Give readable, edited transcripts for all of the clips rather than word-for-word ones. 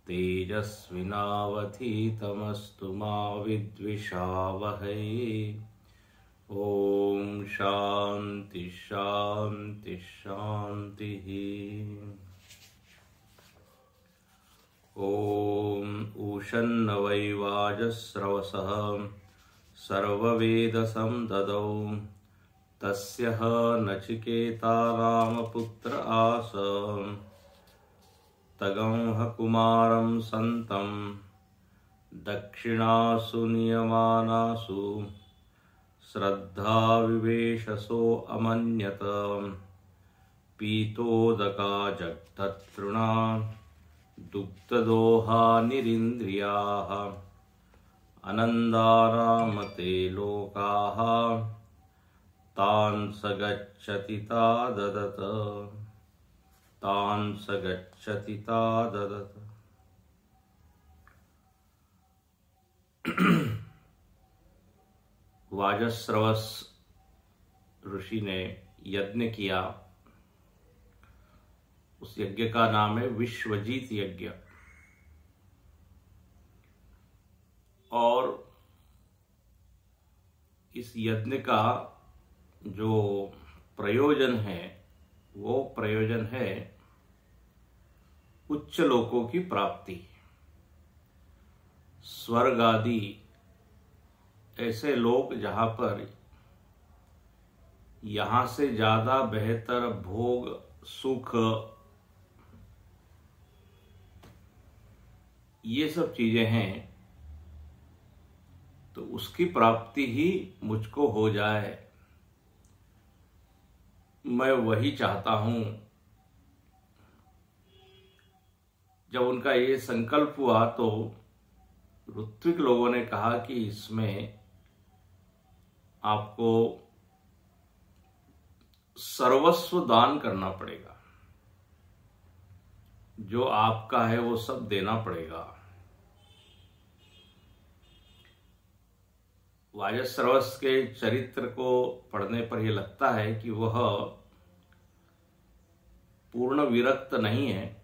तेजस्विनावधीतमस्तु मा विद्विषावहै। ओम शांति शांति शांति। ओम ऊषन्न वै वाजस्रवसः सर्ववेदसं ददौ तस्य नचिकेता रामपुत्र आस। तगंह कुमारं संतं दक्षिणासु नियमानासु श्रद्धा विवेशसो अमन्यत। पीतोदका जगततृणा दुग्धदोहा निरिन्द्रियाः। अनन्दारामते लोकाः तान् स गच्छति ता ददत। तान् स गच्छति ता ददत। वाजस्रवस ऋषि ने यज्ञ किया। उस यज्ञ का नाम है विश्वजीत यज्ञ। और इस यज्ञ का जो प्रयोजन है वो प्रयोजन है उच्च लोकों की प्राप्ति। स्वर्ग आदि ऐसे लोग जहां पर यहां से ज्यादा बेहतर भोग सुख ये सब चीजें हैं, तो उसकी प्राप्ति ही मुझको हो जाए, मैं वही चाहता हूं। जब उनका ये संकल्प हुआ तो ऋत्विक लोगों ने कहा कि इसमें आपको सर्वस्व दान करना पड़ेगा, जो आपका है वो सब देना पड़ेगा। वाजस्रवस के चरित्र को पढ़ने पर यह लगता है कि वह पूर्ण विरक्त नहीं है,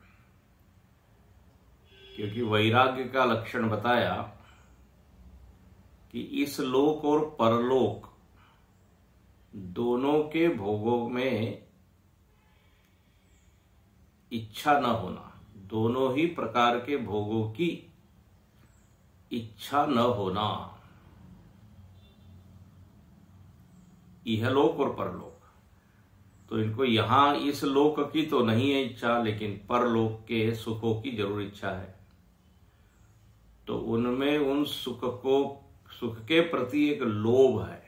क्योंकि वैराग्य का लक्षण बताया कि इस लोक और परलोक दोनों के भोगों में इच्छा न होना, दोनों ही प्रकार के भोगों की इच्छा न होना, इहलोक और परलोक। तो इनको यहां इस लोक की तो नहीं है इच्छा, लेकिन परलोक के सुखों की जरूर इच्छा है। तो उनमें उन सुख के प्रति एक लोभ है।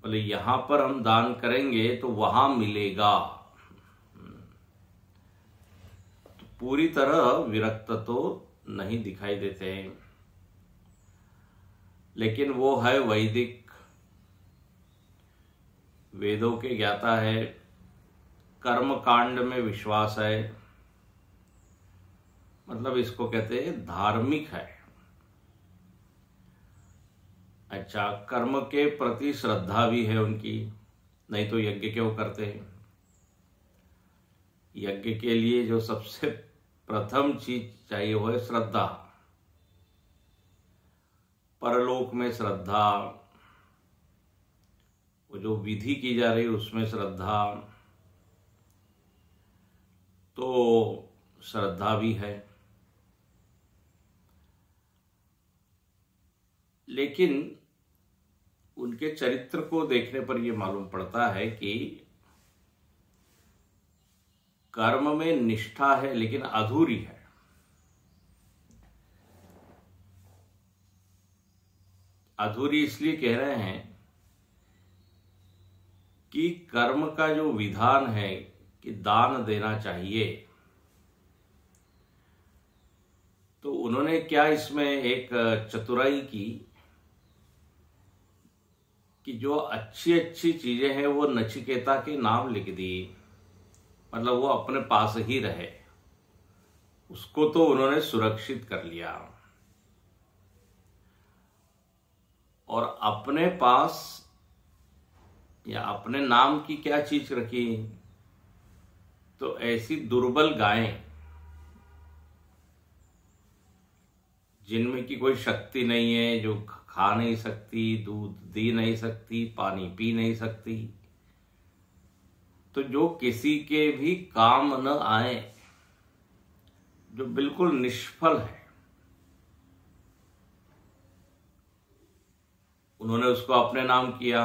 बोले यहां पर हम दान करेंगे तो वहां मिलेगा। तो पूरी तरह विरक्त तो नहीं दिखाई देते हैं, लेकिन वो है वैदिक, वेदों के ज्ञाता है, कर्म कांड में विश्वास है, मतलब इसको कहते हैं धार्मिक है। अच्छा, कर्म के प्रति श्रद्धा भी है उनकी, नहीं तो यज्ञ क्यों करते हैं। यज्ञ के लिए जो सबसे प्रथम चीज चाहिए वो है श्रद्धा। परलोक में श्रद्धा, वो जो विधि की जा रही है उसमें श्रद्धा, तो श्रद्धा भी है। लेकिन उनके चरित्र को देखने पर यह मालूम पड़ता है कि कर्म में निष्ठा है लेकिन अधूरी है। अधूरी इसलिए कह रहे हैं कि कर्म का जो विधान है कि दान देना चाहिए, तो उन्होंने क्या इसमें एक चतुराई की कि जो अच्छी अच्छी चीजें हैं वो नचिकेता के नाम लिख दी, मतलब वो अपने पास ही रहे, उसको तो उन्होंने सुरक्षित कर लिया। और अपने पास या अपने नाम की क्या चीज रखी, तो ऐसी दुर्बल गायें जिनमें की कोई शक्ति नहीं है, जो खा नहीं सकती, दूध दे नहीं सकती, पानी पी नहीं सकती, तो जो किसी के भी काम न आए, जो बिल्कुल निष्फल है, उन्होंने उसको अपने नाम किया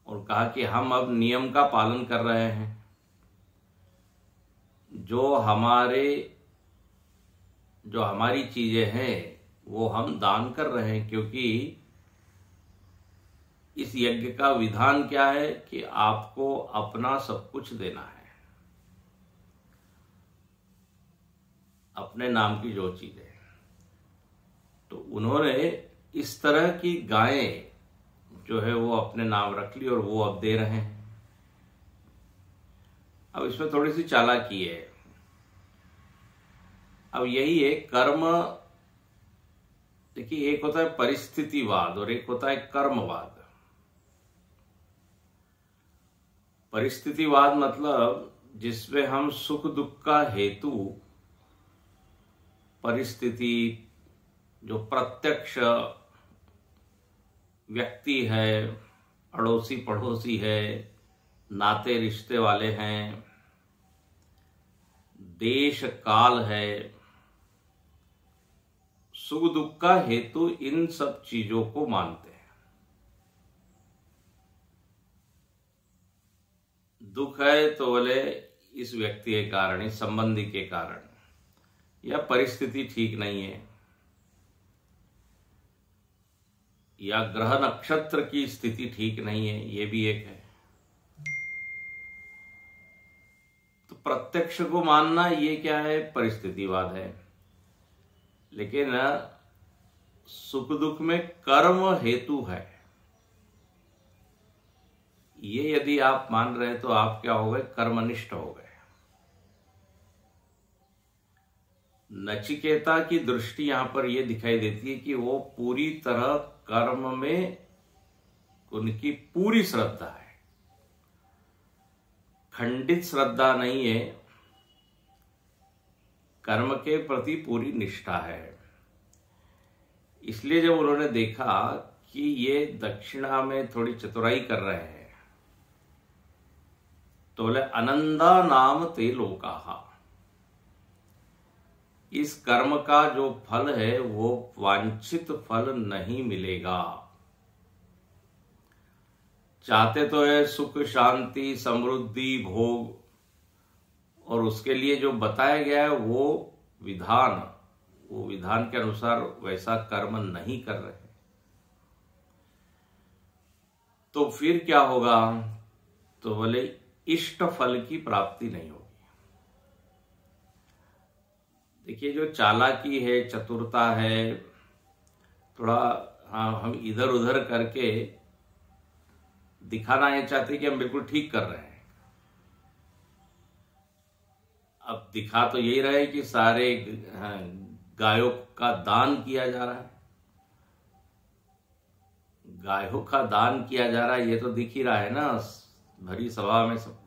और कहा कि हम अब नियम का पालन कर रहे हैं, जो हमारी चीजें हैं वो हम दान कर रहे हैं, क्योंकि इस यज्ञ का विधान क्या है कि आपको अपना सब कुछ देना है, अपने नाम की जो चीजें। तो उन्होंने इस तरह की गायें जो है वो अपने नाम रख ली और वो अब दे रहे हैं। अब इसमें थोड़ी सी चालाकी है। अब यही है कर्म। देखिए, एक होता है परिस्थितिवाद और एक होता है कर्मवाद। परिस्थितिवाद मतलब जिसमें हम सुख दुख का हेतु परिस्थिति, जो प्रत्यक्ष व्यक्ति है, अड़ोसी पड़ोसी है, नाते रिश्ते वाले हैं, देश काल है, सुख दुख का हेतु, इन सब चीजों को मानते हैं। दुख है तो बोले इस व्यक्ति के कारण, इस संबंधी के कारण, या परिस्थिति ठीक नहीं है, या ग्रह नक्षत्र की स्थिति ठीक नहीं है, ये भी एक है। तो प्रत्यक्ष को मानना ये क्या है? परिस्थितिवाद है। लेकिन सुख दुख में कर्म हेतु है, ये यदि आप मान रहे तो आप क्या हो गए? कर्मनिष्ठ हो गए। नचिकेता की दृष्टि यहां पर यह दिखाई देती है कि वो पूरी तरह कर्म में उनकी पूरी श्रद्धा है, खंडित श्रद्धा नहीं है, कर्म के प्रति पूरी निष्ठा है। इसलिए जब उन्होंने देखा कि ये दक्षिणा में थोड़ी चतुराई कर रहे हैं, तो बोले अनंदा नाम ते लोकाहा, इस कर्म का जो फल है वो वांछित फल नहीं मिलेगा। चाहते तो है सुख शांति समृद्धि भोग, और उसके लिए जो बताया गया है वो विधान के अनुसार वैसा कर्म नहीं कर रहे, तो फिर क्या होगा? तो बोले इष्ट फल की प्राप्ति नहीं होगी। देखिए, जो चालाकी है, चतुरता है, थोड़ा हम इधर उधर करके दिखाना ये चाहते कि हम बिल्कुल ठीक कर रहे हैं। अब दिखा तो यही रहे कि सारे गायों का दान किया जा रहा है, गायों का दान किया जा रहा है, ये तो दिख ही रहा है ना भरी सभा में सब।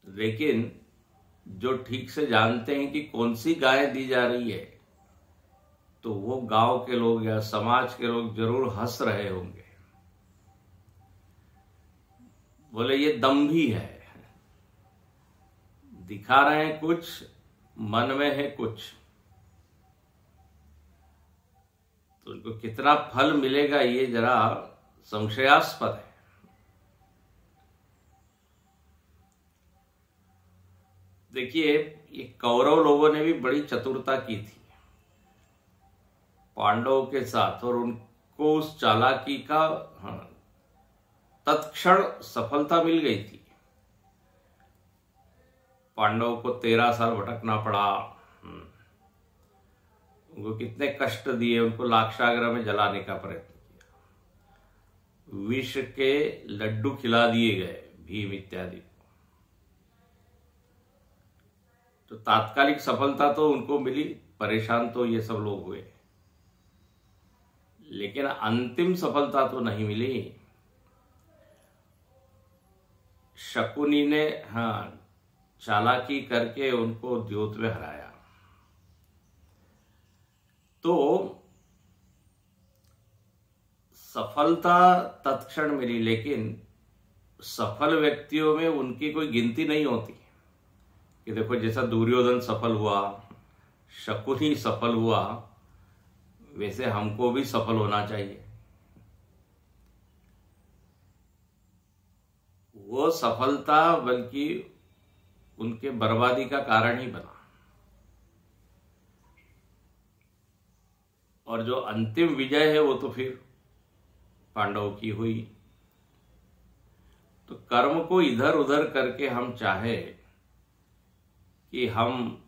लेकिन जो ठीक से जानते हैं कि कौन सी गाय दी जा रही है, तो वो गांव के लोग या समाज के लोग जरूर हंस रहे होंगे, बोले ये दंभी है, दिखा रहे हैं कुछ, मन में है कुछ। तो उनको कितना फल मिलेगा ये जरा संशयास्पद है। देखिए, ये कौरव लोगों ने भी बड़ी चतुरता की थी पांडवों के साथ, और उनको उस चालाकी का तत्क्षण सफलता मिल गई थी। पांडवों को 13 साल भटकना पड़ा, उनको कितने कष्ट दिए, उनको लाक्षागृह में जलाने का प्रयत्न किया, विष के लड्डू खिला दिए गए भीम इत्यादि। तो तात्कालिक सफलता तो उनको मिली, परेशान तो ये सब लोग हुए, लेकिन अंतिम सफलता तो नहीं मिली। शकुनी ने चालाकी करके उनको द्योत में हराया। तो सफलता तत्क्षण मिली, लेकिन सफल व्यक्तियों में उनकी कोई गिनती नहीं होती कि देखो जैसा दुर्योधन सफल हुआ, शकुनी सफल हुआ, वैसे हमको भी सफल होना चाहिए। वो सफलता बल्कि उनके बर्बादी का कारण ही बना। और जो अंतिम विजय है वो तो फिर पांडवों की हुई। तो कर्म को इधर उधर करके हम चाहे कि हम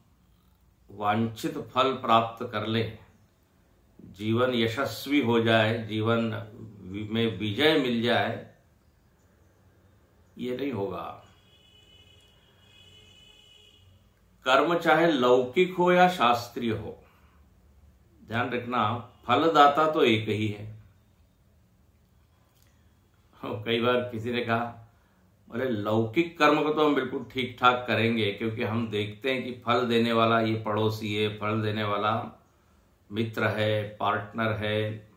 वांछित फल प्राप्त कर लें, जीवन यशस्वी हो जाए, जीवन में विजय मिल जाए, ये नहीं होगा। कर्म चाहे लौकिक हो या शास्त्रीय हो, ध्यान रखना फलदाता तो एक ही है। कई बार किसी ने कहा अरे लौकिक कर्म को तो हम बिल्कुल ठीक ठाक करेंगे, क्योंकि हम देखते हैं कि फल देने वाला ये पड़ोसी है, फल देने वाला मित्र है, पार्टनर है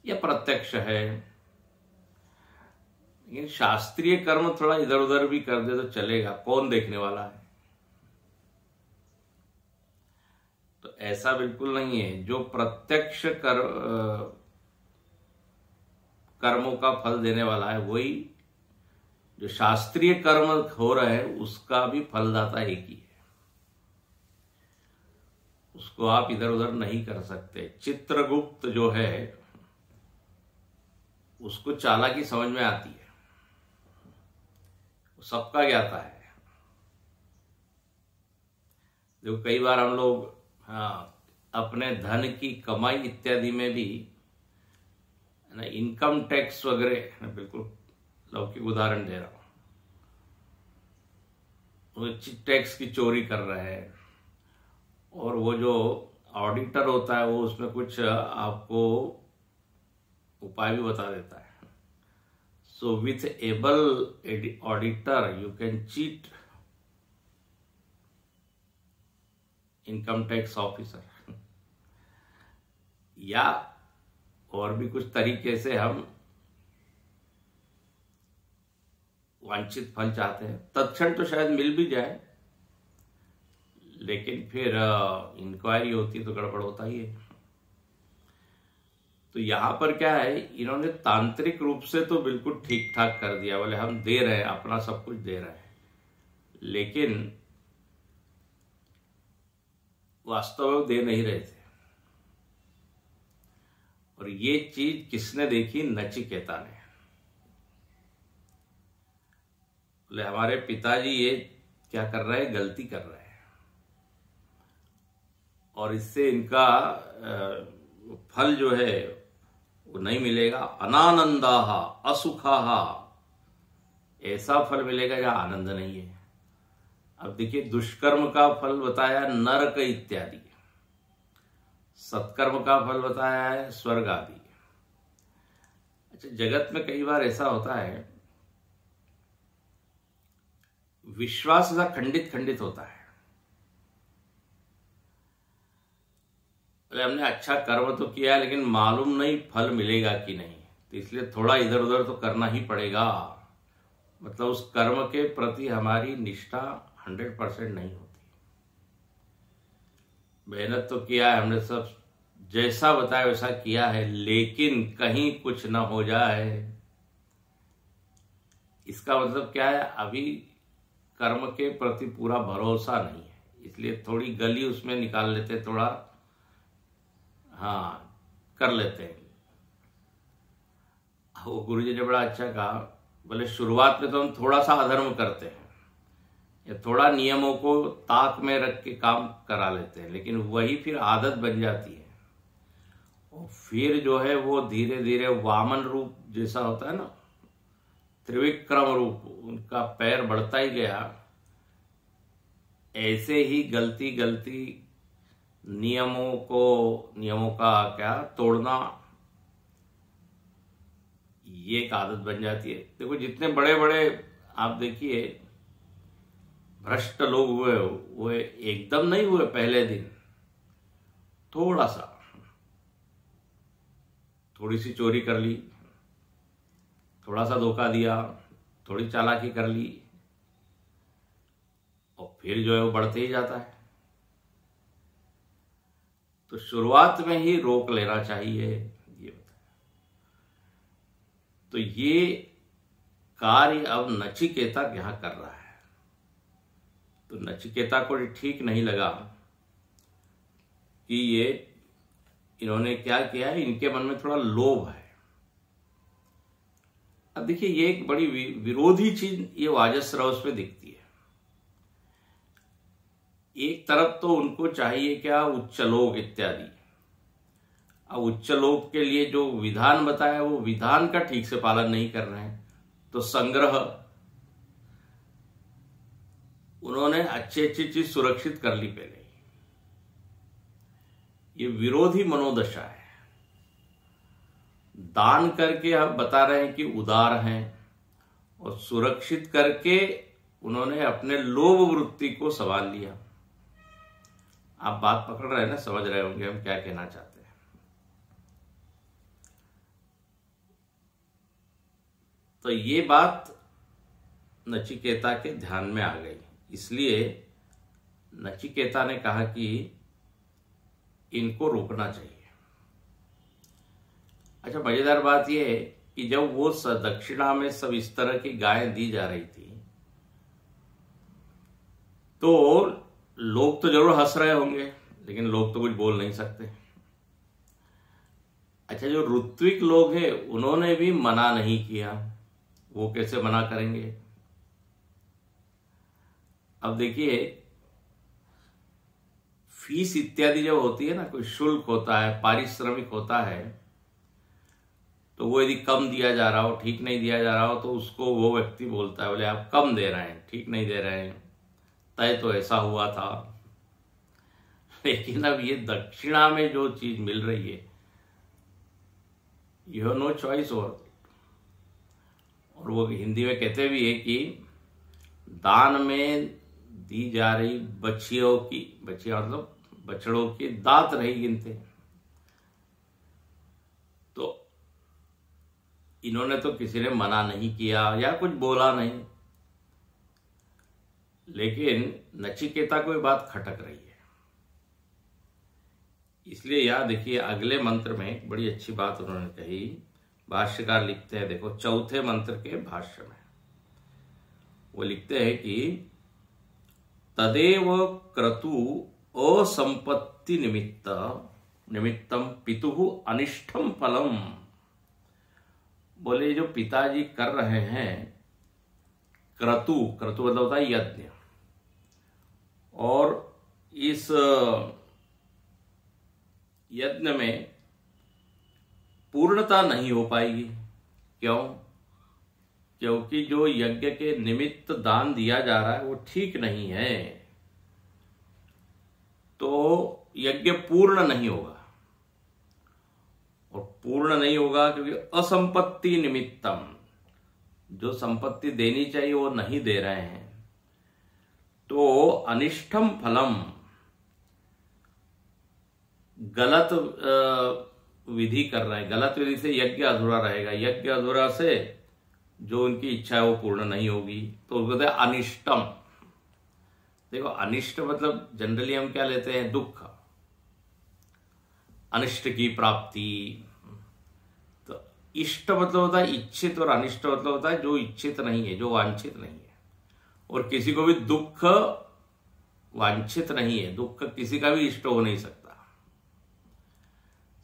या प्रत्यक्ष है। लेकिन शास्त्रीय कर्म थोड़ा इधर उधर भी कर दे तो चलेगा, कौन देखने वाला है। तो ऐसा बिल्कुल नहीं है। जो प्रत्यक्ष कर्मों का फल देने वाला है, वही जो शास्त्रीय कर्म हो रहा है उसका भी फलदाता एक ही है। उसको आप इधर उधर नहीं कर सकते। चित्रगुप्त जो है उसको चालाकी समझ में आती है, सबका ज्ञाता है। जो कई बार हम लोग अपने धन की कमाई इत्यादि में भी ना इनकम टैक्स वगैरह, बिल्कुल लौकिक उदाहरण दे रहा हूं, टैक्स की चोरी कर रहा है, और वो जो ऑडिटर होता है वो उसमें कुछ आपको उपाय भी बता देता है। So with able auditor you can cheat income tax officer. या और भी कुछ तरीके से हम वांछित फल चाहते हैं। तत्क्षण तो शायद मिल भी जाए, लेकिन फिर इंक्वायरी होती तो गड़बड़ होता ही है। तो यहां पर क्या है, इन्होंने तांत्रिक रूप से तो बिल्कुल ठीक ठाक कर दिया, बोले हम दे रहे हैं, अपना सब कुछ दे रहे हैं, लेकिन वास्तव में दे नहीं रहे थे। और ये चीज किसने देखी? नचिकेता ने। बोले हमारे पिताजी ये क्या कर रहे हैं, गलती कर रहे हैं, और इससे इनका फल जो है वो नहीं मिलेगा। अनानंदाहा असुखाहा, ऐसा फल मिलेगा जहां आनंद नहीं है। अब देखिए, दुष्कर्म का फल बताया नरक इत्यादि, सत्कर्म का फल बताया है स्वर्ग आदि। अच्छा, जगत में कई बार ऐसा होता है, विश्वास ऐसा खंडित खंडित होता है। हमने अच्छा कर्म तो किया है, लेकिन मालूम नहीं फल मिलेगा कि नहीं, तो इसलिए थोड़ा इधर उधर तो करना ही पड़ेगा। मतलब उस कर्म के प्रति हमारी निष्ठा 100% नहीं होती। मेहनत तो किया है हमने, सब जैसा बताया वैसा किया है, लेकिन कहीं कुछ ना हो जाए, इसका मतलब क्या है? अभी कर्म के प्रति पूरा भरोसा नहीं है, इसलिए थोड़ी गली उसमें निकाल लेते, थोड़ा कर लेते हैं। वो गुरुजी ने बड़ा अच्छा कहा, बोले शुरुआत में तो हम थोड़ा सा अधर्म करते हैं या थोड़ा नियमों को ताक में रख के काम करा लेते हैं, लेकिन वही फिर आदत बन जाती है, और फिर जो है वो धीरे धीरे वामन रूप जैसा होता है ना, त्रिविक्रम रूप, उनका पैर बढ़ता ही गया। ऐसे ही गलती गलती नियमों का क्या तोड़ना, ये एक आदत बन जाती है। देखो, जितने बड़े बड़े आप देखिए भ्रष्ट लोग हुए, वो एकदम नहीं हुए पहले दिन, थोड़ा सा, थोड़ी सी चोरी कर ली, थोड़ा सा धोखा दिया, थोड़ी चालाकी कर ली, और फिर जो है वो बढ़ते ही जाता है। तो शुरुआत में ही रोक लेना चाहिए, ये बताया। तो ये कार्य अब नचिकेता यहां कर रहा है। तो नचिकेता को ठीक नहीं लगा कि ये इन्होंने क्या किया है, इनके मन में थोड़ा लोभ है। अब देखिए ये एक बड़ी विरोधी चीज ये वाजसराव में दिखती है। एक तरफ तो उनको चाहिए क्या, उच्चलोक इत्यादि। अब उच्चलोक के लिए जो विधान बताया वो विधान का ठीक से पालन नहीं कर रहे हैं। तो संग्रह, उन्होंने अच्छी अच्छी चीज सुरक्षित कर ली पहले। ये विरोधी मनोदशा है। दान करके हम बता रहे हैं कि उदार हैं, और सुरक्षित करके उन्होंने अपने लोभ वृत्ति को संभाल लिया। आप बात पकड़ रहे हैं ना, समझ रहे होंगे हम क्या कहना चाहते हैं। तो ये बात नचिकेता के ध्यान में आ गई, इसलिए नचिकेता ने कहा कि इनको रोकना चाहिए। अच्छा, मजेदार बात यह है कि जब वो दक्षिणा में सब इस तरह की गायें दी जा रही थी, तो लोग तो जरूर हंस रहे होंगे, लेकिन लोग तो कुछ बोल नहीं सकते। अच्छा, जो ऋत्विक लोग हैं उन्होंने भी मना नहीं किया, वो कैसे मना करेंगे। अब देखिए फीस इत्यादि जब होती है ना, कोई शुल्क होता है, पारिश्रमिक होता है, तो वो यदि कम दिया जा रहा हो, ठीक नहीं दिया जा रहा हो, तो उसको वो व्यक्ति बोलता है, बोले आप कम दे रहे हैं, ठीक नहीं दे रहे हैं, तय तो ऐसा हुआ था। लेकिन अब ये दक्षिणा में जो चीज मिल रही है, you have no choice over. और वो हिंदी में कहते भी है कि दान में दी जा रही बच्चियों की, बच्चियां मतलब बछड़ों की दांत नहीं गिनते। तो इन्होंने तो किसी ने मना नहीं किया या कुछ बोला नहीं, लेकिन नचिकेता को ये बात खटक रही है। इसलिए यहां देखिए अगले मंत्र में बड़ी अच्छी बात उन्होंने कही। भाष्यकार लिखते हैं, देखो चौथे मंत्र के भाष्य में वो लिखते हैं कि तदेव क्रतु असंपत्ति निमित्तम पितुः अनिष्टम फलम। बोले जो पिताजी कर रहे हैं, क्रतु मतलब होता है यज्ञ, और इस यज्ञ में पूर्णता नहीं हो पाएगी। क्यों? क्योंकि जो यज्ञ के निमित्त दान दिया जा रहा है वो ठीक नहीं है, तो यज्ञ पूर्ण नहीं होगा। और पूर्ण नहीं होगा क्योंकि असंपत्ति निमित्तम, जो संपत्ति देनी चाहिए वो नहीं दे रहे हैं, तो अनिष्टम फलम, गलत विधि कर रहे हैं। गलत विधि से यज्ञ अधूरा रहेगा, यज्ञ अधूरा से जो उनकी इच्छा है वो पूर्ण नहीं होगी, तो उसको कहते हैं अनिष्टम। देखो अनिष्ट मतलब जनरली हम क्या लेते हैं, दुख, अनिष्ट की प्राप्ति। तो इष्ट मतलब होता है इच्छित, और अनिष्ट मतलब होता है जो इच्छित नहीं है, जो वांछित नहीं है। और किसी को भी दुख वांछित नहीं है, दुख किसी का भी इष्ट हो नहीं सकता,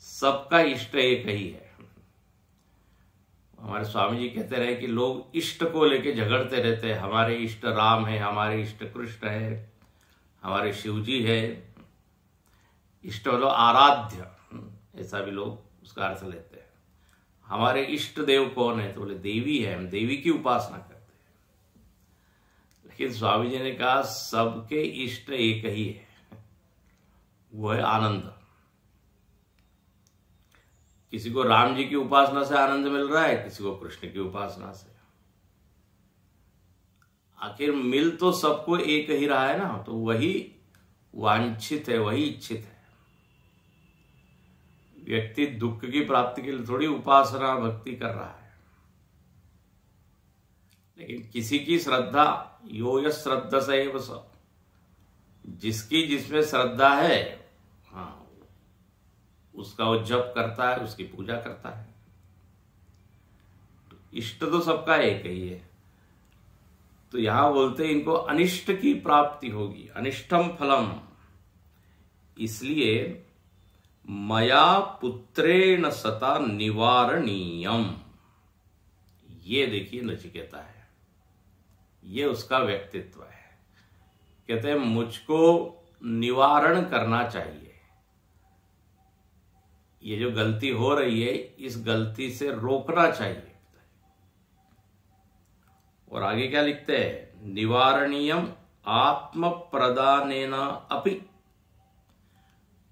सबका इष्ट एक ही है। हमारे स्वामी जी कहते रहे कि लोग इष्ट को लेके झगड़ते रहते हैं, हमारे इष्ट राम है, हमारे इष्ट कृष्ण है, हमारे शिव जी है। इष्ट मतलब आराध्य, ऐसा भी लोग उसका अर्थ लेते हैं। हमारे इष्ट देव कौन है, तो बोले देवी है, हम देवी की उपासना करते हैं। लेकिन स्वामी जी ने कहा सबके इष्ट एक ही है, वो है आनंद। किसी को राम जी की उपासना से आनंद मिल रहा है, किसी को कृष्ण की उपासना से। आखिर मिल तो सबको एक ही रहा है ना, तो वही वांछित है, वही इच्छित है। व्यक्ति दुख की प्राप्ति के लिए थोड़ी उपासना भक्ति कर रहा है, लेकिन किसी की श्रद्धा, यो यः श्रद्धा स एव स, जिसकी जिसमें श्रद्धा है, हाँ, उसका वो जप करता है, उसकी पूजा करता है। तो इष्ट तो सबका एक ही है। तो यहां बोलते इनको अनिष्ट की प्राप्ति होगी, अनिष्टम फलम। इसलिए मया पुत्रेण सता निवारणीयम, ये देखिए नचिकेता है, ये उसका व्यक्तित्व है। कहते हैं मुझको निवारण करना चाहिए, ये जो गलती हो रही है इस गलती से रोकना चाहिए। और आगे क्या लिखते हैं, निवारणीयम आत्म प्रदानेन अपि,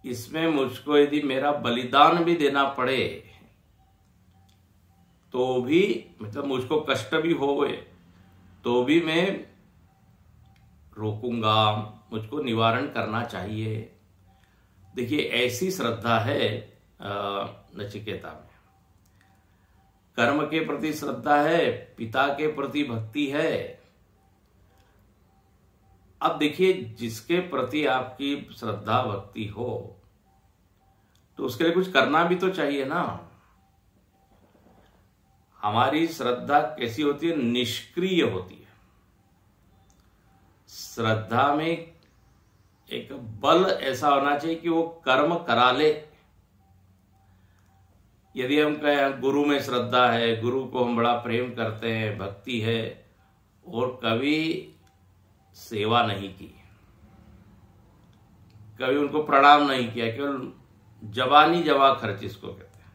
इसमें मुझको यदि मेरा बलिदान भी देना पड़े तो भी, मतलब मुझको कष्ट भी हो गए तो भी मैं रोकूंगा, मुझको निवारण करना चाहिए। देखिए ऐसी श्रद्धा है नचिकेता में, कर्म के प्रति श्रद्धा है, पिता के प्रति भक्ति है। अब देखिए जिसके प्रति आपकी श्रद्धा भक्ति हो तो उसके लिए कुछ करना भी तो चाहिए ना। हमारी श्रद्धा कैसी होती है, निष्क्रिय होती है। श्रद्धा में एक बल ऐसा होना चाहिए कि वो कर्म करा ले। यदि हम कहें गुरु में श्रद्धा है, गुरु को हम बड़ा प्रेम करते हैं, भक्ति है, और कभी सेवा नहीं की, कभी उनको प्रणाम नहीं किया, केवल जबानी जवा खर्च इसको कहते हैं,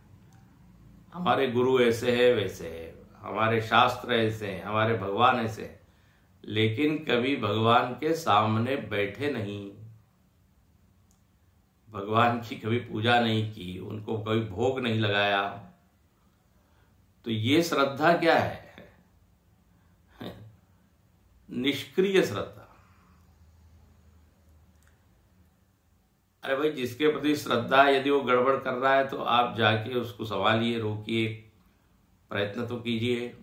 हमारे गुरु ऐसे है वैसे है, हमारे शास्त्र ऐसे हैं, हमारे भगवान ऐसे हैं, लेकिन कभी भगवान के सामने बैठे नहीं, भगवान की कभी पूजा नहीं की, उनको कभी भोग नहीं लगाया, तो ये श्रद्धा क्या है, निष्क्रिय श्रद्धा। अरे भाई जिसके प्रति श्रद्धा है, यदि वो गड़बड़ कर रहा है तो आप जाके उसको संभालिए, रोकिए, प्रयत्न तो कीजिए।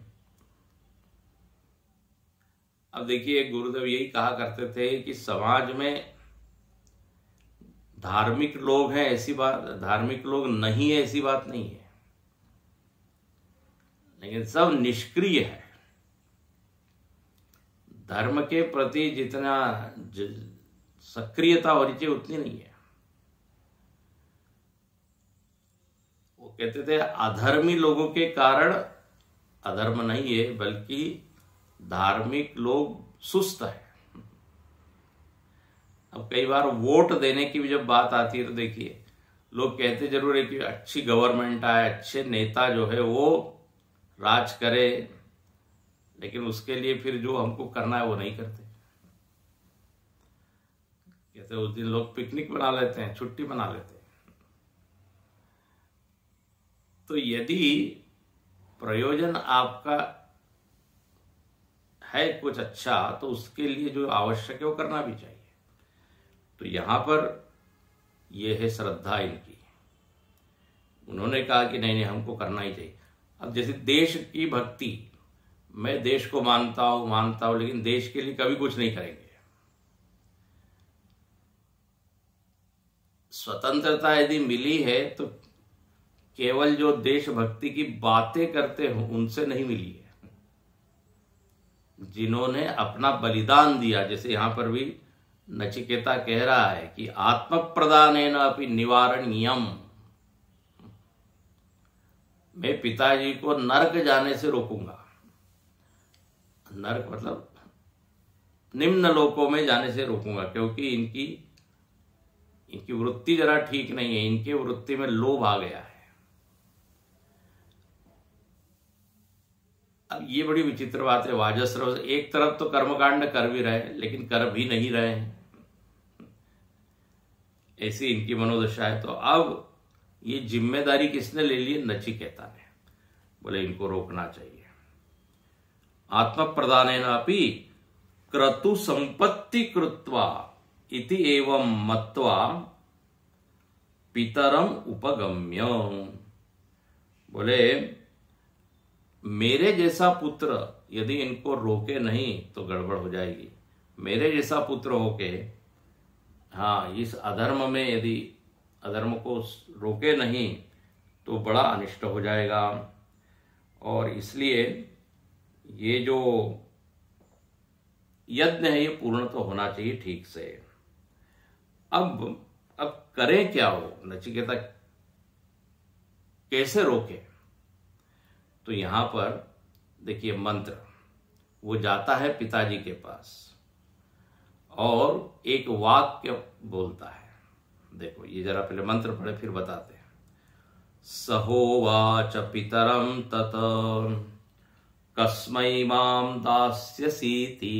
अब देखिए गुरुदेव यही कहा करते थे कि समाज में धार्मिक लोग हैं ऐसी बात, धार्मिक लोग नहीं है ऐसी बात नहीं है, लेकिन सब निष्क्रिय है। धर्म के प्रति जितना सक्रियता होनी चाहिए उतनी नहीं है। वो कहते थे अधर्मी लोगों के कारण अधर्म नहीं है, बल्कि धार्मिक लोग सुस्त है। अब कई बार वोट देने की भी जब बात आती है तो देखिए लोग कहते जरूर है कि अच्छी गवर्नमेंट आए, अच्छे नेता जो है वो राज करे, लेकिन उसके लिए फिर जो हमको करना है वो नहीं करते। कहते उस दिन लोग पिकनिक बना लेते हैं, छुट्टी बना लेते हैं। तो यदि प्रयोजन आपका है कुछ अच्छा, तो उसके लिए जो आवश्यक है वो करना भी चाहिए। तो यहां पर यह है श्रद्धा इनकी, उन्होंने कहा कि नहीं नहीं हमको करना ही चाहिए। अब जैसे देश की भक्ति, मैं देश को मानता हूं, लेकिन देश के लिए कभी कुछ नहीं करेंगे। स्वतंत्रता यदि मिली है तो केवल जो देशभक्ति की बातें करते हो उनसे नहीं मिली है, जिन्होंने अपना बलिदान दिया। जैसे यहां पर भी नचिकेता कह रहा है कि आत्म प्रदानेन अपि निवारणीयम, मैं पिताजी को नरक जाने से रोकूंगा। नरक मतलब निम्न लोकों में जाने से रोकूंगा, क्योंकि इनकी वृत्ति जरा ठीक नहीं है, इनके वृत्ति में लोभ आ गया है। अब ये बड़ी विचित्र बात है, वाजस्रव एक तरफ तो कर्मकांड कर भी रहे लेकिन कर भी नहीं रहे हैं, ऐसी इनकी मनोदशा है। तो अब ये जिम्मेदारी किसने ले ली? नचिकेता ने। बोले इनको रोकना चाहिए। आत्म प्रदानेन अपि क्रतु संपत्ति कृत्वा इति एवं मत्वा पितरम उपगम्य। बोले मेरे जैसा पुत्र यदि इनको रोके नहीं तो गड़बड़ हो जाएगी। मेरे जैसा पुत्र होके हाँ इस अधर्म में यदि अधर्म को रोके नहीं तो बड़ा अनिष्ट हो जाएगा। और इसलिए ये जो यज्ञ है ये पूर्ण तो होना चाहिए ठीक से। अब करें क्या हो, नचिकेता कैसे रोके? तो यहां पर देखिए मंत्र, वो जाता है पिताजी के पास और एक वाक्य बोलता है। देखो ये जरा पहले मंत्र पढ़े फिर बताते हैं। सहोवाच पितरम तत कस्मै मां दास्यसीति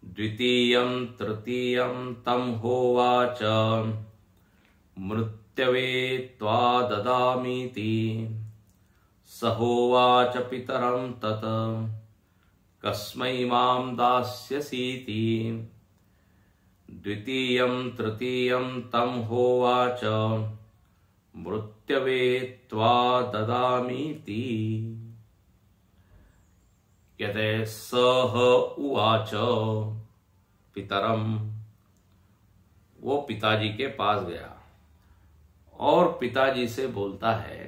द्वितीयं तृतीयं तं होवाच मृत्यवे त्वा ददामीति। सहोवाच पितरं तत कस्मै मां दास्यसीति द्वितीयं तृतीयं तं होवाच मृत्यवे त्वा ददामीति। कहते सह उवाच पितरम, वो पिताजी के पास गया और पिताजी से बोलता है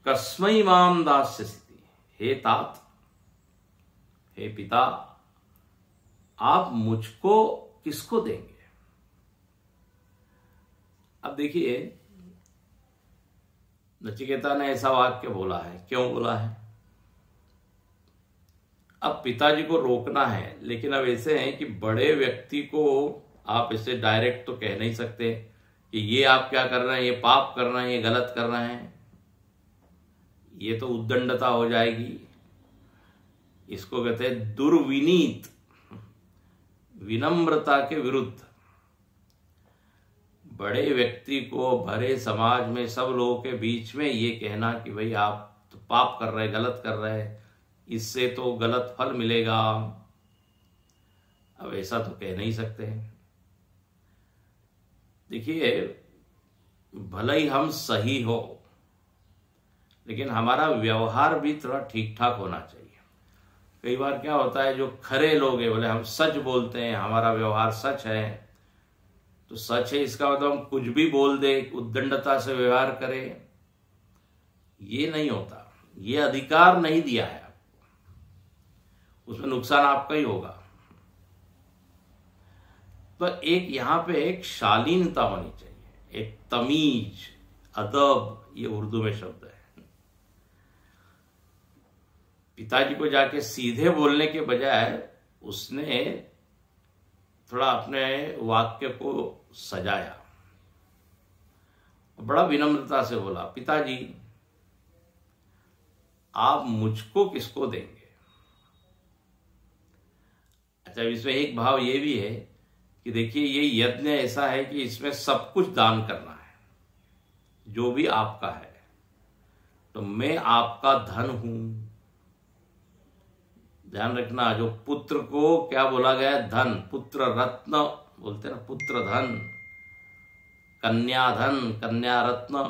कस्मै मां दास्यसीति, हे तात, हे पिता, आप मुझको किसको देंगे? अब देखिए नचिकेता ने ऐसा वाक्य बोला है, क्यों बोला है? अब पिताजी को रोकना है, लेकिन अब ऐसे है कि बड़े व्यक्ति को आप इसे डायरेक्ट तो कह नहीं सकते कि ये आप क्या कर रहे हैं, ये पाप कर रहे हैं, ये गलत कर रहे हैं। ये तो उद्दंडता हो जाएगी। इसको कहते हैं दुर्विनीत, विनम्रता के विरुद्ध। बड़े व्यक्ति को भरे समाज में सब लोगों के बीच में ये कहना कि भाई आप तो पाप कर रहे, गलत कर रहे, इससे तो गलत फल मिलेगा, अब ऐसा तो कह नहीं सकते। देखिए भले ही हम सही हो, लेकिन हमारा व्यवहार भी थोड़ा ठीक ठाक होना चाहिए। कई बार क्या होता है, जो खरे लोग हैं, बोले हम सच बोलते हैं, हमारा व्यवहार सच है, तो सच है इसका मतलब हम कुछ भी बोल दे, उद्दंडता से व्यवहार करें, ये नहीं होता। ये अधिकार नहीं दिया है आपको, उसमें नुकसान आपका ही होगा। तो एक यहां पे एक शालीनता होनी चाहिए, एक तमीज, अदब, ये उर्दू में शब्द है। पिताजी को जाके सीधे बोलने के बजाय उसने थोड़ा अपने वाक्य को सजाया, बड़ा विनम्रता से बोला पिताजी आप मुझको किसको देंगे? अच्छा, इसमें एक भाव ये भी है कि देखिए ये यज्ञ ऐसा है कि इसमें सब कुछ दान करना है, जो भी आपका है। तो मैं आपका धन हूं, ध्यान रखना। जो पुत्र को क्या बोला गया है? धन, पुत्र रत्न बोलते हैं ना, पुत्र धन, कन्या धन, कन्या रत्न,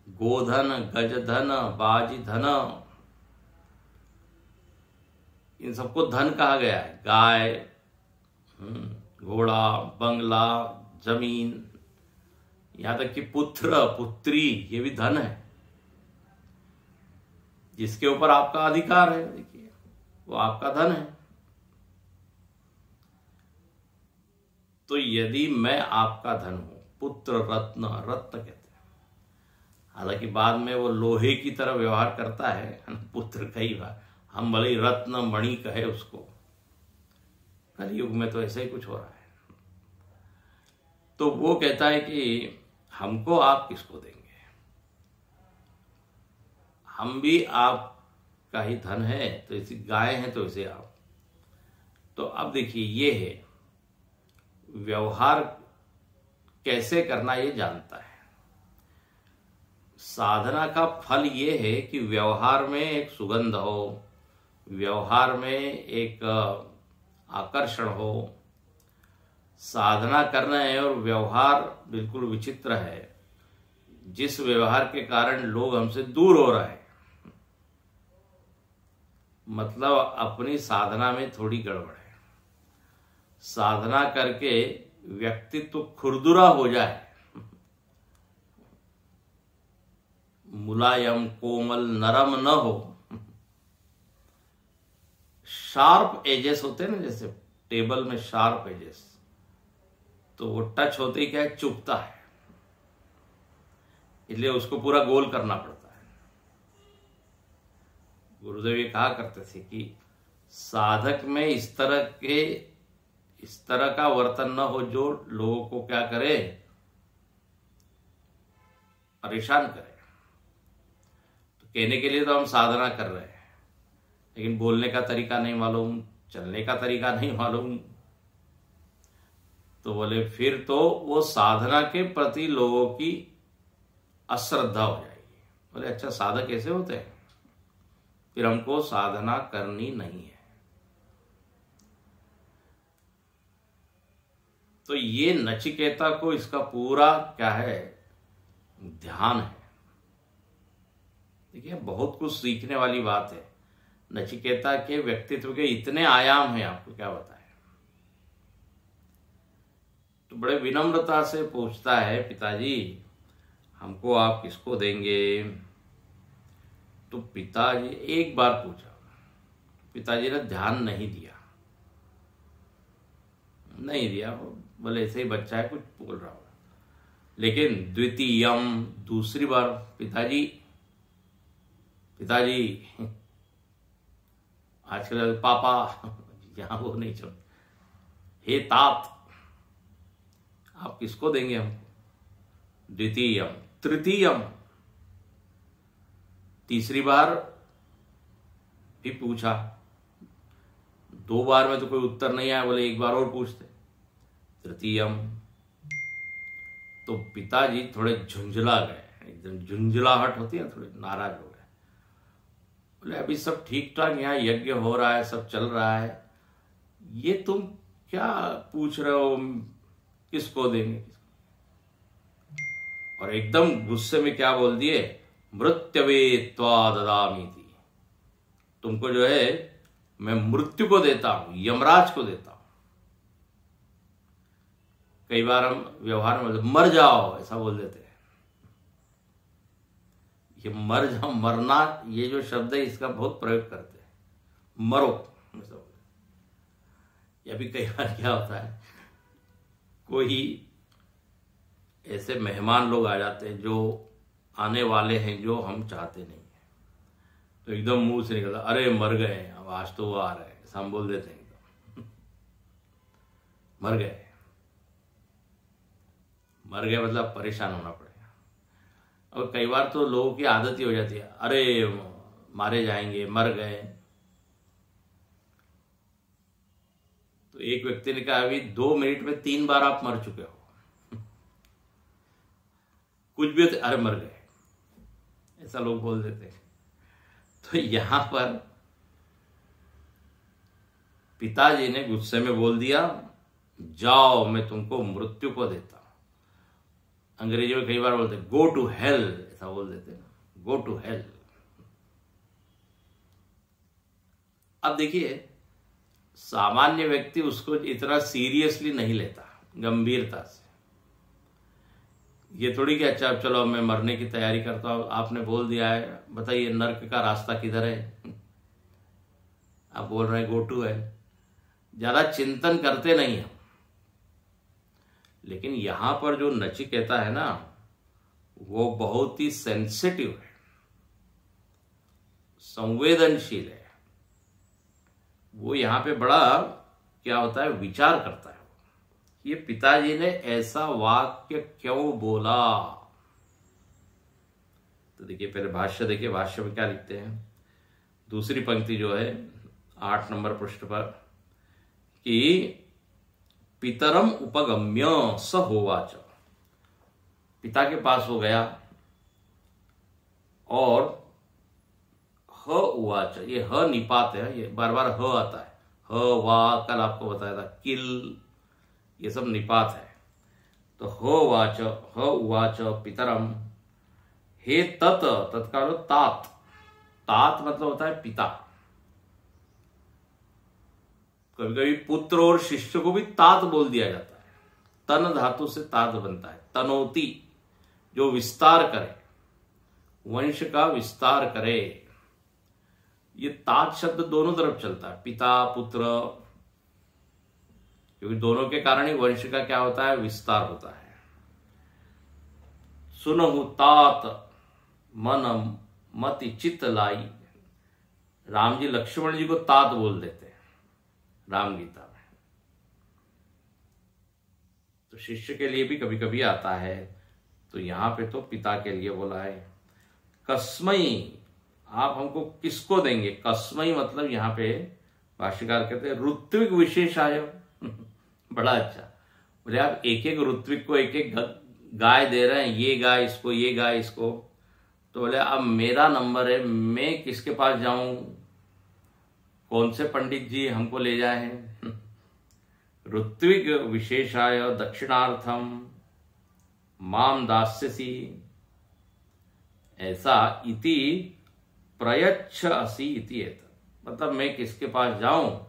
गोधन, गजधन, बाजी धन, इन सबको धन कहा गया है। गाय, घोड़ा, बंगला, जमीन, यहां तक कि पुत्र, पुत्री, ये भी धन है जिसके ऊपर आपका अधिकार है। देखिए वो आपका धन है। तो यदि मैं आपका धन हूं, पुत्र रत्न, रत्न कहते हैं, हालांकि बाद में वो लोहे की तरह व्यवहार करता है पुत्र। कई बार हम भले ही रत्न मणि कहे उसको, कलयुग में तो ऐसा ही कुछ हो रहा है। तो वो कहता है कि हमको आप किसको देंगे? हम भी आपका ही धन है, तो इसी गाय है तो इसे आप। तो अब देखिए ये है व्यवहार कैसे करना, ये जानता है। साधना का फल ये है कि व्यवहार में एक सुगंध हो, व्यवहार में एक आकर्षण हो, साधना करना है और व्यवहार बिल्कुल विचित्र है, जिस व्यवहार के कारण लोग हमसे दूर हो रहे हैं, मतलब अपनी साधना में थोड़ी गड़बड़ है। साधना करके व्यक्तित्व खुरदुरा हो जाए, मुलायम कोमल नरम न हो, शार्प एजेस होते हैं ना, जैसे टेबल में शार्प एजेस, तो वो टच होते ही क्या है, चुभता है, इसलिए उसको पूरा गोल करना पड़ता है। गुरुदेव ये कहा करते थे कि साधक में इस तरह का वर्तन न हो जो लोगों को क्या करे, परेशान करे। तो कहने के लिए तो हम साधना कर रहे हैं, लेकिन बोलने का तरीका नहीं मालूम, चलने का तरीका नहीं मालूम, तो बोले फिर तो वो साधना के प्रति लोगों की अश्रद्धा हो जाएगी। बोले अच्छा साधक ऐसे होते हैं, फिर हमको साधना करनी नहीं है। तो ये नचिकेता को इसका पूरा क्या है, ध्यान है। देखिए बहुत कुछ सीखने वाली बात है। नचिकेता के व्यक्तित्व के इतने आयाम हैं, आपको क्या बताएं। तो बड़े विनम्रता से पूछता है, पिताजी हमको आप किसको देंगे? तो पिताजी एक बार पूछा, पिताजी ने ध्यान नहीं दिया, बोले ऐसे ही बच्चा है, कुछ बोल रहा होगा। लेकिन द्वितीयम, दूसरी बार, पिताजी आजकल पापा, यहां वो नहीं चल, हे तात, आप किसको देंगे हमको? द्वितीयम, तृतीयम, तीसरी बार भी पूछा, 2 बार में तो कोई उत्तर नहीं आया, बोले एक बार और पूछते, तृतीयम। तो पिताजी थोड़े झुंझला गए, एकदम झुंझलाहट होती है, थोड़े नाराज हो गए। बोले अभी सब ठीक ठाक यहाँ यज्ञ हो रहा है, सब चल रहा है, ये तुम क्या पूछ रहे हो, किसको देंगे? और एकदम गुस्से में क्या बोल दिए, मृत्यवे त्वा ददामीति, तुमको जो है मैं मृत्यु को देता हूं, यमराज को देता हूं। कई बार हम व्यवहार में मर जाओ ऐसा बोल देते हैं। ये मर जाओ, मरना, ये जो शब्द है इसका बहुत प्रयोग करते हैं, मरो ऐसा बोलते। या भी कई बार क्या होता है, कोई ऐसे मेहमान लोग आ जाते हैं जो आने वाले हैं, जो हम चाहते नहीं है, तो एकदम मुंह से निकलता, अरे मर गए, अब आज तो वो आ रहे हैं, ऐसा हम बोल देते हैं एकदम। मर गए मतलब परेशान होना पड़ेगा। और कई बार तो लोगों की आदत ही हो जाती है, अरे मारे जाएंगे, मर गए। तो एक व्यक्ति ने कहा, अभी 2 मिनट में 3 बार आप मर चुके हो, कुछ भी होते, अरे मर गए, ऐसा लोग बोल देते हैं। तो यहां पर पिताजी ने गुस्से में बोल दिया, जाओ मैं तुमको मृत्यु को देता हूं। अंग्रेजी में कई बार बोलते हैं गो टू हेल, ऐसा बोल देते हैं, गो टू हेल। अब देखिए सामान्य व्यक्ति उसको इतना सीरियसली नहीं लेता, गंभीरता से। ये थोड़ी कि अच्छा चलो मैं मरने की तैयारी करता हूं, आपने बोल दिया है, बताइए नर्क का रास्ता किधर है, आप बोल रहे हैं गो टू है। ज्यादा चिंतन करते नहीं हम। लेकिन यहां पर जो नचिकेता है ना, वो बहुत ही सेंसिटिव है, संवेदनशील है। वो यहां पे बड़ा क्या होता है, विचार करता है। ये पिताजी ने ऐसा वाक्य क्यों बोला? तो देखिए पहले भाष्य देखिए, भाष्य में क्या लिखते हैं, दूसरी पंक्ति जो है 8 नंबर पृष्ठ पर, कि पितरम उपगम्य स होवाच, पिता के पास हो गया और ह उवाच, ये ह निपात है, ये बार बार ह आता है। ह वा, कल आपको बताया था किल, ये सब निपात है। तो ह उवाच पितरम, हे तत्, तत्काल तात, तात मतलब होता है पिता। कभी कभी पुत्र और शिष्य को भी तात बोल दिया जाता है। तन धातु से तात बनता है। तनोति, जो विस्तार करे, वंश का विस्तार करे। ये तात शब्द दोनों तरफ चलता है, पिता पुत्र, क्योंकि दोनों के कारण ही वंश का क्या होता है, विस्तार होता है। सुनहु तात मन मति चित लाई, राम जी लक्ष्मण जी को तात बोल देते हैं राम गीता में। तो शिष्य के लिए भी कभी कभी आता है, तो यहां पे तो पिता के लिए बोला है। कस्मई, आप हमको किसको देंगे? कस्मई मतलब यहां पे भाष्यकार कहते हैं ऋत्विक विशेषाय। बड़ा अच्छा, बोले आप एक एक ऋत्विक को एक एक गाय दे रहे हैं, ये गाय इसको, ये गाय इसको। तो बोले अब मेरा नंबर है, मैं किसके पास जाऊं? कौन से पंडित जी हमको ले जाए? ऋत्विक विशेषाय दक्षिणार्थम माम दास्यसी, ऐसा इति प्रयच्छ असि इति, मतलब मैं किसके पास जाऊं,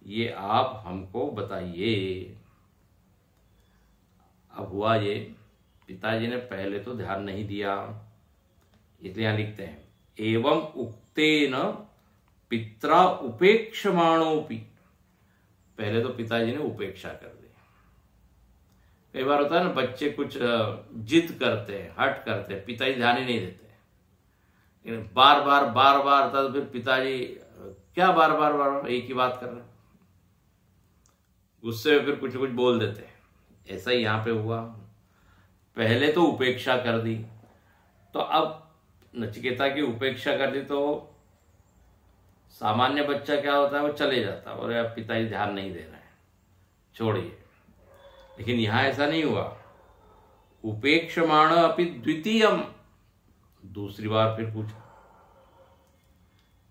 ये आप हमको बताइए। अब हुआ ये, पिताजी ने पहले तो ध्यान नहीं दिया, इसलिए यहां लिखते हैं एवं उक्तेन पित्रा उपेक्षमाणोपि, पहले तो पिताजी ने उपेक्षा कर दी। कई बार होता है ना, बच्चे कुछ जिद करते हैं, हट करते हैं, पिताजी ध्यान ही नहीं देते, बार बार था, तो फिर पिताजी क्या बार बार एक ही बात कर रहे हैं, गुस्से में फिर कुछ कुछ बोल देते हैं। ऐसा ही यहां पे हुआ, पहले तो उपेक्षा कर दी, तो अब नचिकेता की उपेक्षा कर दी, तो सामान्य बच्चा क्या होता है, वो चले जाता है, और अब पिताजी ध्यान नहीं दे रहे हैं, छोड़िए। लेकिन यहां ऐसा नहीं हुआ, उपेक्षमाण अपि द्वितीयम, दूसरी बार फिर पूछा,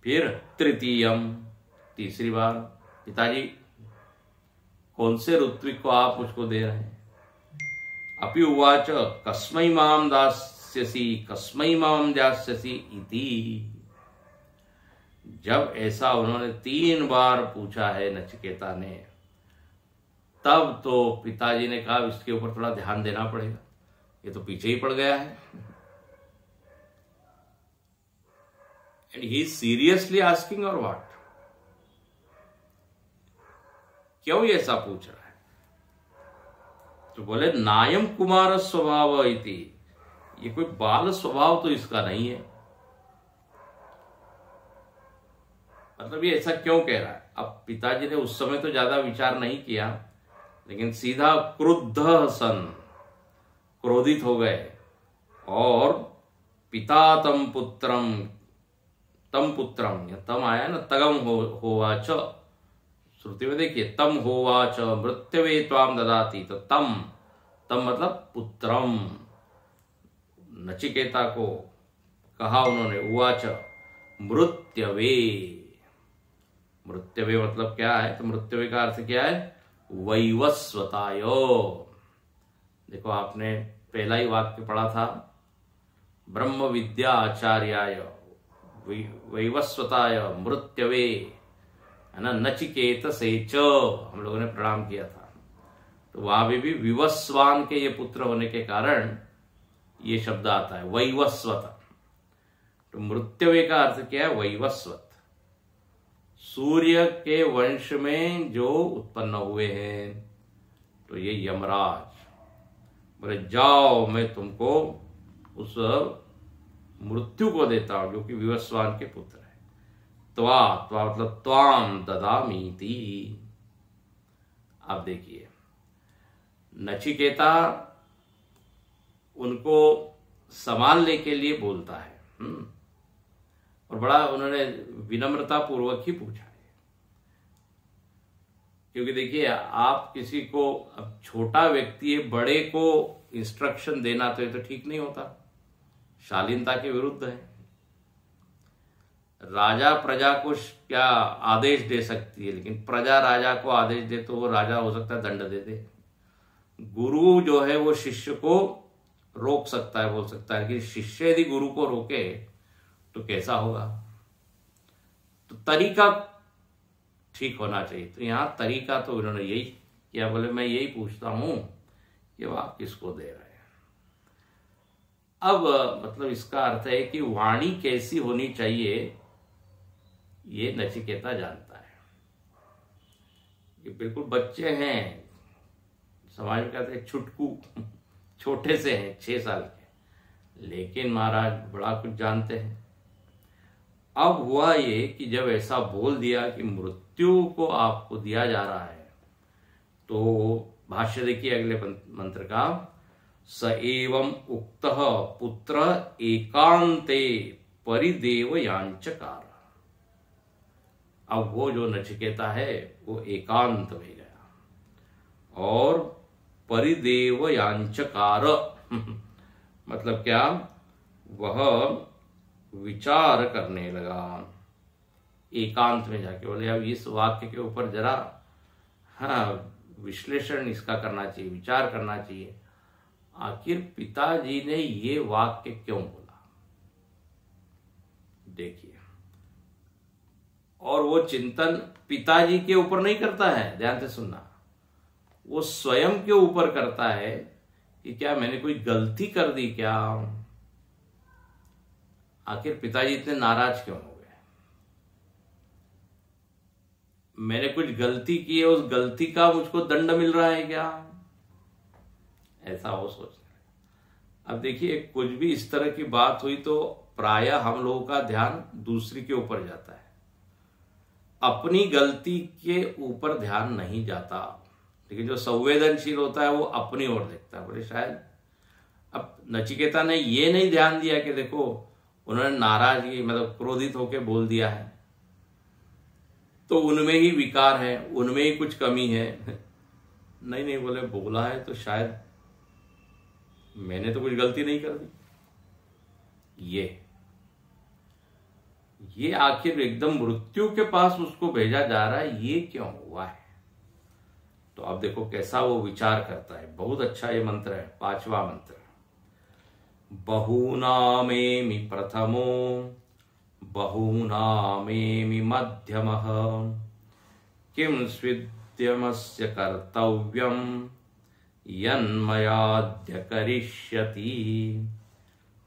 फिर तृतीयम, तीसरी बार, पिताजी कौन से ऋत्विक को आप मुझको दे रहे हैं? अपि उवाच कस्मै माम दास्यसि कस्मै माम दास्यसि इति। जब ऐसा उन्होंने 3 बार पूछा है नचिकेता ने, तब तो पिताजी ने कहा इसके ऊपर थोड़ा ध्यान देना पड़ेगा, ये तो पीछे ही पड़ गया है। And he is seriously asking और व्हाट, क्यों ये ऐसा पूछ रहा है? तो बोले नायम कुमार स्वभाव इति, ये कोई बाल स्वभाव तो इसका नहीं है। मतलब ये ऐसा क्यों कह रहा है? अब पिताजी ने उस समय तो ज्यादा विचार नहीं किया, लेकिन सीधा क्रुद्ध सन, क्रोधित हो गए, और पिता तम पुत्रम, तम पुत्रम, या तम आया ना, तगम होवाच, श्रुति में देखिए तम होवाच मृत्यवे त्वाम ददाति, तो तम मतलब पुत्रम, नचिकेता को कहा उन्होंने, उवाच मृत्यवे, मृत्यवे मतलब क्या है? तो मृत्यवे का अर्थ क्या है? वैवस्वताय। देखो आपने पहला ही वाक्य पढ़ा था, ब्रह्म विद्या आचार्याय वैवस्वताय मृत्यवे, है ना, नचिकेत से च, हम लोगों ने प्रणाम किया था। तो वहां भी विवस्वान के ये पुत्र होने के कारण ये शब्द आता है वैवस्वत। तो मृत्यवे का अर्थ क्या है? वैवस्वत, सूर्य के वंश में जो उत्पन्न हुए हैं। तो ये यमराज बोले जाओ, मैं तुमको उस मृत्यु को देता हूं, जो कि विवस्वान के पुत्र है। त्वा मतलब त्वाम ददामीति। आप देखिए, नचिकेता उनको संभालने के लिए बोलता है, और बड़ा उन्होंने विनम्रता पूर्वक ही पूछा है। क्योंकि देखिए, आप किसी को, अब छोटा व्यक्ति है, बड़े को इंस्ट्रक्शन देना तो ये तो ठीक नहीं होता, शालीनता के विरुद्ध है। राजा प्रजा को क्या आदेश दे सकती है, लेकिन प्रजा राजा को आदेश दे तो वो राजा हो सकता है दंड दे दे। गुरु जो है वो शिष्य को रोक सकता है, बोल सकता है कि शिष्य यदि गुरु को रोके तो कैसा होगा। तो तरीका ठीक होना चाहिए। तो यहां तरीका तो उन्होंने यही किया, बोले मैं यही पूछता हूं कि वो आप किसको दे रहे हैं। अब मतलब इसका अर्थ है कि वाणी कैसी होनी चाहिए ये नचिकेता जानता है। ये बिल्कुल बच्चे हैं, समाज में कहते हैं छुटकू, छोटे से हैं 6 साल के, लेकिन महाराज बड़ा कुछ जानते हैं। अब हुआ ये कि जब ऐसा बोल दिया कि मृत्यु को आपको दिया जा रहा है, तो भाष्य देखिए अगले मंत्र का, स एवं उक्तः पुत्र एकांते परिदेव यांचकार। अब वो जो नचिकेता है वो एकांत में गया और परिदेव यांचकार मतलब क्या, वह विचार करने लगा एकांत में जाके। बोले अब इस वाक्य के ऊपर जरा विश्लेषण इसका करना चाहिए, विचार करना चाहिए। आखिर पिताजी ने ये वाक्य क्यों बोला, देखिए। और वो चिंतन पिताजी के ऊपर नहीं करता है, ध्यान से सुनना, वो स्वयं के ऊपर करता है कि क्या मैंने कोई गलती कर दी क्या, आखिर पिताजी इतने नाराज क्यों हो गए, मैंने कुछ गलती की है, उस गलती का मुझको दंड मिल रहा है क्या, ऐसा वो सोच रहे। अब देखिए कुछ भी इस तरह की बात हुई तो प्रायः हम लोगों का ध्यान दूसरी के ऊपर जाता है, अपनी गलती के ऊपर ध्यान नहीं जाता। लेकिन जो संवेदनशील होता है वो अपनी ओर देखता है। बोले शायद अब नचिकेता ने ये नहीं ध्यान दिया कि देखो उन्होंने नाराजगी मतलब क्रोधित होकर बोल दिया है, तो उनमें ही विकार है, उनमें ही कुछ कमी है। नहीं नहीं, बोले बोला है तो शायद मैंने तो कुछ गलती नहीं कर दी। ये आखिर एकदम मृत्यु के पास उसको भेजा जा रहा है, ये क्यों हुआ है। तो अब देखो कैसा वो विचार करता है। बहुत अच्छा ये मंत्र है, 5वां मंत्र। बहूनामेमि प्रथमो बहूनामेमि मध्यमः किं स्विद्यमस्य कर्तव्यं यन्मयाद्य करिष्यति।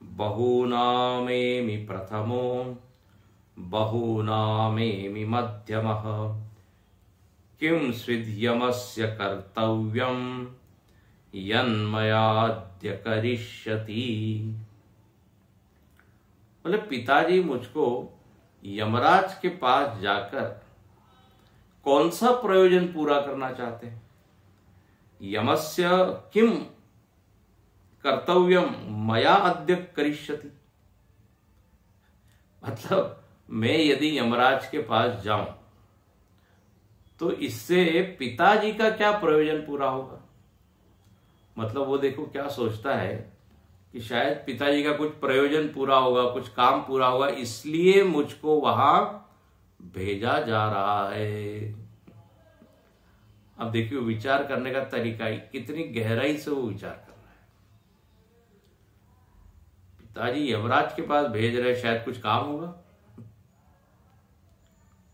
बहूनामेमि प्रथमो बहूनामेमि मध्यमः किं स्विद्यमस्य कर्तव्यं यन्मयाद्य करिष्यति। बोले पिताजी मुझको यमराज के पास जाकर कौन सा प्रयोजन पूरा करना चाहते हैं। यमस्य किम कर्तव्यम मया अद्य करिष्यति, मतलब मैं यदि यमराज के पास जाऊं तो इससे पिताजी का क्या प्रयोजन पूरा होगा। मतलब वो देखो क्या सोचता है कि शायद पिताजी का कुछ प्रयोजन पूरा होगा, कुछ काम पूरा होगा, इसलिए मुझको वहां भेजा जा रहा है। अब देखिए विचार करने का तरीका ही कितनी गहराई से वो विचार कर रहा है। पिताजी यमराज के पास भेज रहे, शायद कुछ काम होगा,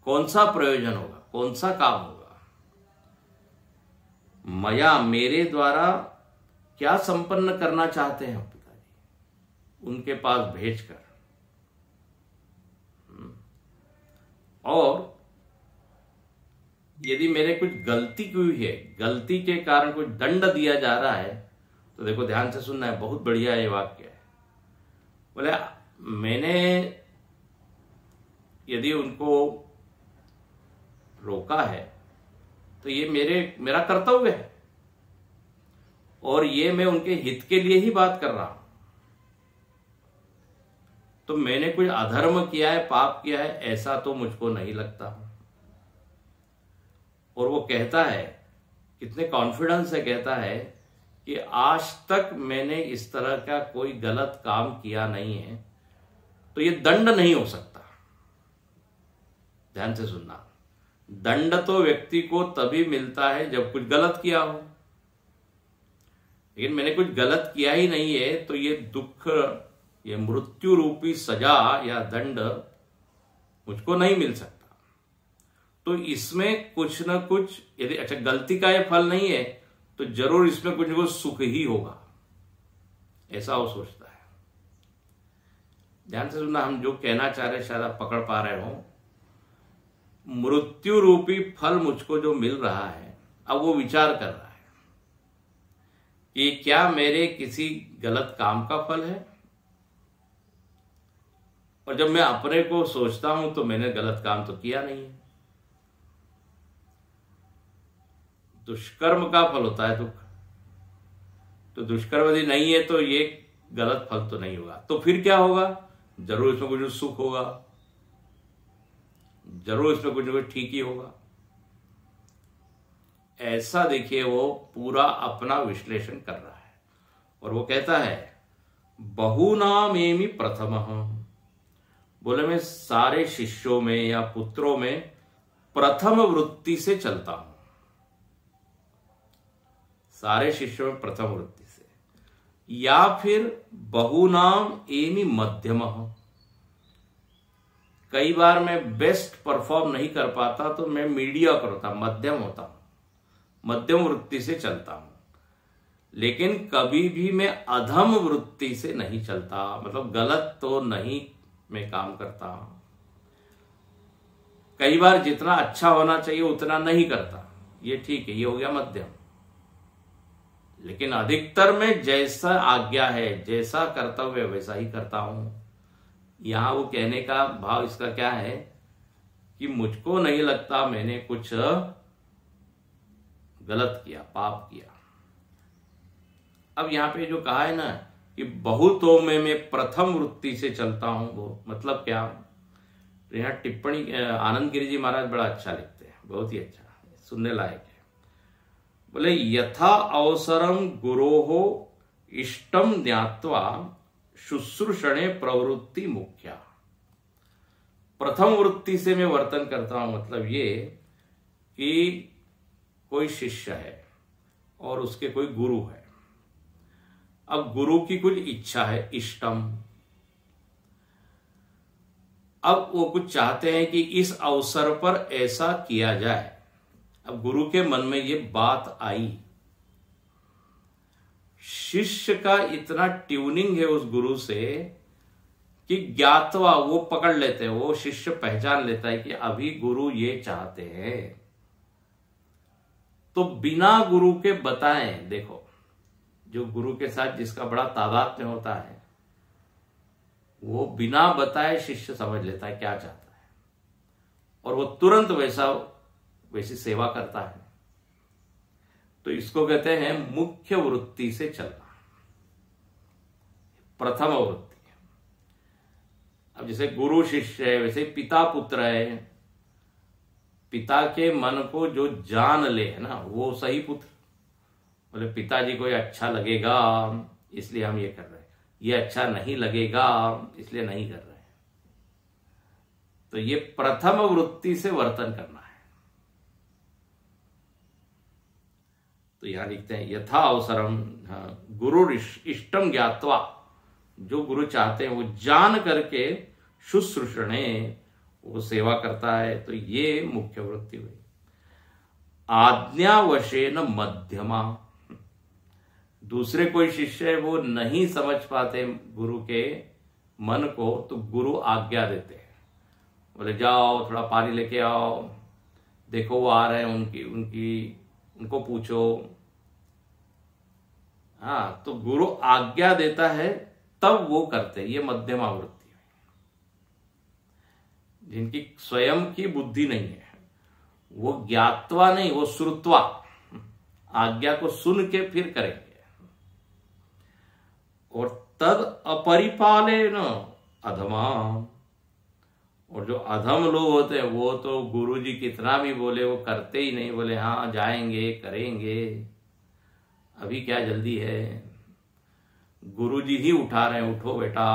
कौन सा प्रयोजन होगा, कौन सा काम होगा। मया मेरे द्वारा क्या संपन्न करना चाहते हैं पिताजी उनके पास भेजकर। और यदि मेरे कुछ गलती की हुई है, गलती के कारण कुछ दंड दिया जा रहा है, तो देखो ध्यान से सुनना है, बहुत बढ़िया ये वाक्य है। बोले मैंने यदि उनको रोका है तो ये मेरा कर्तव्य है, और ये मैं उनके हित के लिए ही बात कर रहा हूं। तो मैंने कुछ अधर्म किया है, पाप किया है, ऐसा तो मुझको नहीं लगता। और वो कहता है, कितने कॉन्फिडेंस से कहता है कि आज तक मैंने इस तरह का कोई गलत काम किया नहीं है, तो ये दंड नहीं हो सकता। ध्यान से सुनना, दंड तो व्यक्ति को तभी मिलता है जब कुछ गलत किया हो, लेकिन मैंने कुछ गलत किया ही नहीं है तो ये दुख, ये मृत्यु रूपी सजा या दंड मुझको नहीं मिल सकता। तो इसमें कुछ ना कुछ, यदि अच्छा गलती का ये फल नहीं है तो जरूर इसमें कुछ ना कुछ सुख ही होगा, ऐसा वो सोचता है। ध्यान से सुनना, हम जो कहना चाह रहे शायद आप पकड़ पा रहे हो। मृत्यु रूपी फल मुझको जो मिल रहा है, अब वो विचार कर रहा है कि क्या मेरे किसी गलत काम का फल है। और जब मैं अपने को सोचता हूं तो मैंने गलत काम तो किया नहीं है। दुष्कर्म का फल होता है दुख, तो दुष्कर्म यदि नहीं है तो ये गलत फल तो नहीं होगा। तो फिर क्या होगा, जरूर इसमें कुछ सुख होगा, जरूर इसमें कुछ ना कुछ ठीक ही होगा। ऐसा देखिए वो पूरा अपना विश्लेषण कर रहा है और वो कहता है बहुनामेमि प्रथमः, बोले मैं सारे शिष्यों में या पुत्रों में प्रथम वृत्ति से चलता हूं, सारे शिष्यों में प्रथम वृत्ति से, या फिर बहुनाम एमि मध्यमः, कई बार मैं बेस्ट परफॉर्म नहीं कर पाता तो मैं मीडियोकर होता, मध्यम होता हूं, मध्यम वृत्ति से चलता हूं। लेकिन कभी भी मैं अधम वृत्ति से नहीं चलता, मतलब गलत तो नहीं मैं काम करता। कई बार जितना अच्छा होना चाहिए उतना नहीं करता, ये ठीक है, ये हो गया मध्यम। लेकिन अधिकतर में जैसा आज्ञा है, जैसा कर्तव्य वैसा ही करता हूं। यहां वो कहने का भाव इसका क्या है कि मुझको नहीं लगता मैंने कुछ गलत किया, पाप किया। अब यहां पे जो कहा है ना कि बहुतों में मैं प्रथम वृत्ति से चलता हूं, वो मतलब क्या, यहां टिप्पणी आनंद गिरि जी महाराज बड़ा अच्छा लिखते हैं, बहुत ही अच्छा, सुनने लायक है। बोले यथा अवसरम गुरोहो इष्टम ज्ञात्वा शुश्रूषणे प्रवृत्ति मुख्या। प्रथम वृत्ति से मैं वर्तन करता हूं, मतलब ये कि कोई शिष्य है और उसके कोई गुरु है। अब गुरु की कुछ इच्छा है, इष्टम, अब वो कुछ चाहते हैं कि इस अवसर पर ऐसा किया जाए। अब गुरु के मन में ये बात आई, शिष्य का इतना ट्यूनिंग है उस गुरु से कि ज्ञातवा वो पकड़ लेते हैं, वो शिष्य पहचान लेता है कि अभी गुरु ये चाहते हैं। तो बिना गुरु के बताएं, देखो जो गुरु के साथ जिसका बड़ा तादात्म्य होता है वो बिना बताए शिष्य समझ लेता है क्या चाहता है और वो तुरंत वैसी सेवा करता है। तो इसको कहते हैं मुख्य वृत्ति से चलना, प्रथम वृत्ति। अब जैसे गुरु शिष्य है वैसे पिता पुत्र है, पिता के मन को जो जान ले है ना वो सही पुत्र। बोले पिताजी को ये अच्छा लगेगा इसलिए हम ये कर रहे हैं, ये अच्छा नहीं लगेगा इसलिए नहीं कर रहे हैं। तो ये प्रथम वृत्ति से वर्तन करना है। तो यहां लिखते हैं यथा अवसरम गुरु इष्टम ज्ञात्वा, जो गुरु चाहते हैं वो जान करके शुश्रूषणे वो सेवा करता है। तो ये मुख्य वृत्ति हुई। आज्ञावशेन मध्यमा, दूसरे कोई शिष्य है वो नहीं समझ पाते गुरु के मन को, तो गुरु आज्ञा देते हैं, बोले जाओ थोड़ा पानी लेके आओ, देखो वो आ रहे हैं, उनको पूछो। हाँ, तो गुरु आज्ञा देता है तब वो करते, ये मध्यमा वृत्ति है। जिनकी स्वयं की बुद्धि नहीं है वो ज्ञात्वा नहीं, वो श्रुत्वा, आज्ञा को सुन के फिर करेंगे। और तद अपरिपाले न अधमा, और जो अधम लोग होते हैं वो तो गुरुजी कितना भी बोले वो करते ही नहीं, बोले हाँ जाएंगे करेंगे, अभी क्या जल्दी है, गुरुजी ही उठा रहे हैं, उठो बेटा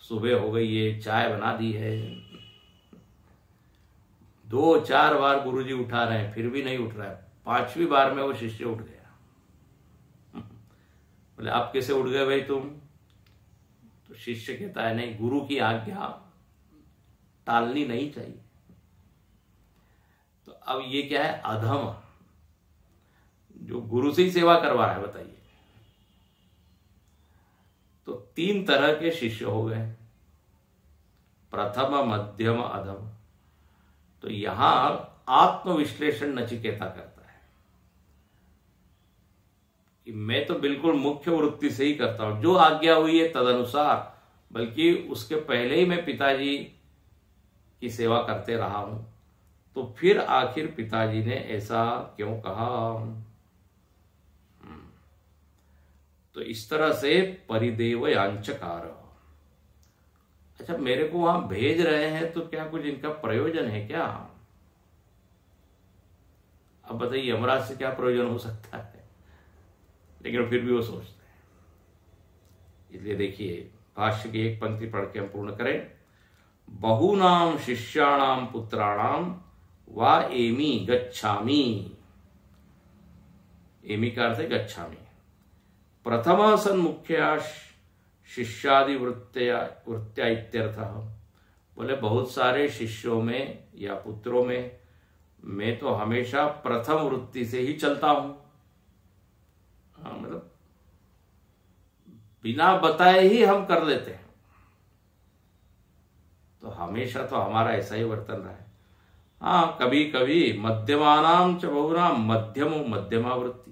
सुबह हो गई है, चाय बना दी है। 2-4 बार गुरुजी उठा रहे हैं फिर भी नहीं उठ रहा है। 5वीं बार में वो शिष्य उठ गया। बोले आप कैसे उठ गए भाई तुम? तो शिष्य कहता है नहीं, गुरु की आज्ञा टालनी नहीं चाहिए। तो अब ये क्या है? अधम, जो गुरु से ही सेवा करवा रहा है, बताइए। तो 3 तरह के शिष्य हो गए, प्रथम, मध्यम, अधम। तो यहां आत्मविश्लेषण नचिकेता करता है कि मैं तो बिल्कुल मुख्य वृत्ति से ही करता हूं, जो आज्ञा हुई है तदनुसार, बल्कि उसके पहले ही मैं पिताजी की सेवा करते रहा हूं, तो फिर आखिर पिताजी ने ऐसा क्यों कहा? तो इस तरह से परिदेव यांचकार। अच्छा, मेरे को वहां भेज रहे हैं तो क्या कुछ इनका प्रयोजन है क्या? अब बताइए यमराज से क्या प्रयोजन हो सकता है? लेकिन फिर भी वो सोचते हैं। इसलिए देखिए भाष्य की एक पंक्ति पढ़ के हम पूर्ण करें। बहुनाम शिष्याणाम पुत्राणाम वा एमी गच्छामि। एमी का अर्थ है गच्छामि। प्रथम सन्मुख्या शिष्यादि वृत्त्या इत्यर्थः। बोले बहुत सारे शिष्यों में या पुत्रों में मैं तो हमेशा प्रथम वृत्ति से ही चलता हूं। मतलब बिना बताए ही हम कर लेते हैं। तो हमेशा तो हमारा ऐसा ही वर्तन रहा है। हाँ, कभी कभी मध्यमानाम च बहुनाम मध्यमा वृत्ति,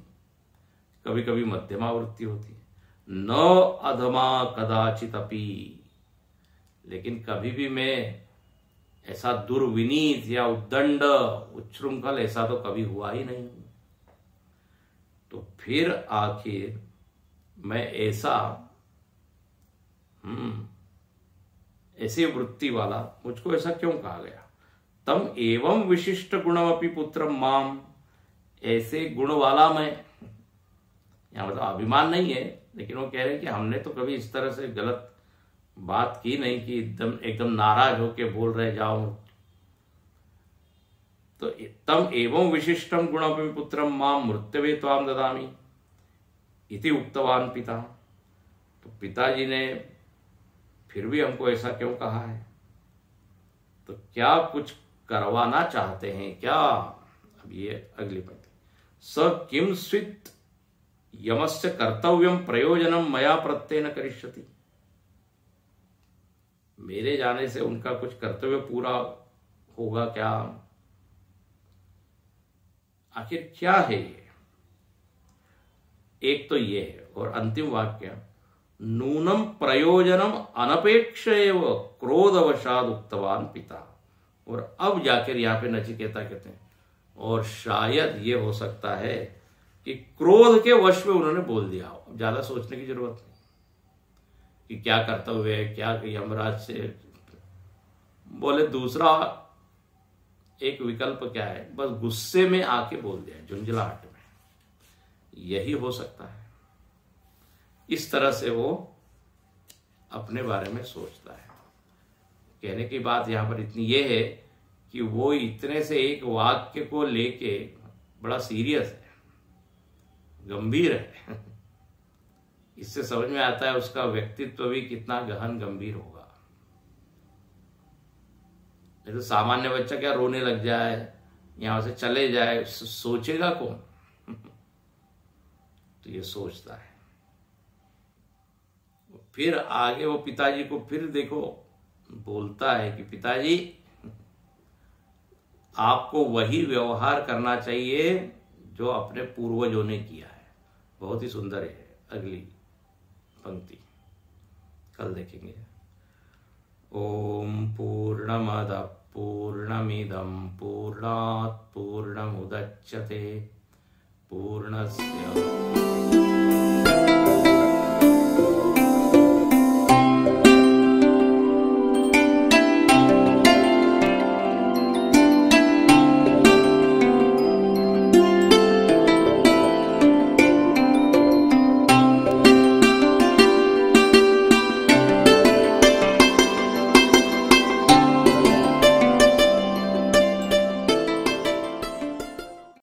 कभी कभी मध्यमा वृत्ति होती है। न अधमा कदाचित अपि। लेकिन कभी भी मैं ऐसा दुर्विनीत या उद्दंड उच्छृंखल ऐसा तो कभी हुआ ही नहीं। तो फिर आखिर मैं ऐसी वृत्ति वाला, मुझको ऐसा क्यों कहा गया? तम एवं विशिष्ट गुणमपि पुत्रम माम। ऐसे गुण वाला मैं, यहां मतलब अभिमान नहीं है, लेकिन वो कह रहे हैं कि हमने तो कभी इस तरह से गलत बात की नहीं कि एकदम नाराज होके बोल रहे जाओ। तो तम एवं विशिष्टम गुणमपि पुत्रम माम मृत्यवे त्वाम ददामि इति उक्तवान पिता। तो पिताजी ने फिर भी हमको ऐसा क्यों कहा है? तो क्या कुछ करवाना चाहते हैं क्या? अब ये अगली पंक्ति। स किम स्वित यमस्य कर्तव्यम प्रयोजनम मया प्रत्येन करिष्यति। मेरे जाने से उनका कुछ कर्तव्य पूरा होगा क्या? आखिर क्या है ये? एक तो ये है, और अंतिम वाक्य नूनम प्रयोजनम अनपेक्ष एव क्रोधवशाद उक्तवान पिता। और अब जाकर यहां पे नचिकेता कहते हैं और शायद ये हो सकता है कि क्रोध के वश में उन्होंने बोल दिया हो। अब ज्यादा सोचने की जरूरत नहीं कि क्या कर्तव्य है, क्या यमराज से बोले। दूसरा एक विकल्प क्या है? बस गुस्से में आके बोल दिया, झुंझलाहट में। यही हो सकता है। इस तरह से वो अपने बारे में सोचता है। कहने की बात यहां पर इतनी ये है कि वो इतने से एक वाक्य को लेके बड़ा सीरियस है, गंभीर है। इससे समझ में आता है उसका व्यक्तित्व भी कितना गहन गंभीर होगा। नहीं तो सामान्य बच्चा क्या रोने लग जाए, यहां से चले जाए, सोचेगा कौन? तो ये सोचता है। फिर आगे वो पिताजी को फिर देखो बोलता है कि पिताजी आपको वही व्यवहार करना चाहिए जो अपने पूर्वजों ने किया है। बहुत ही सुंदर है अगली पंक्ति, कल देखेंगे। ओम पूर्णमद पूर्णमिदं पूर्णात् पूर्णमुदच्यते पूर्णस्य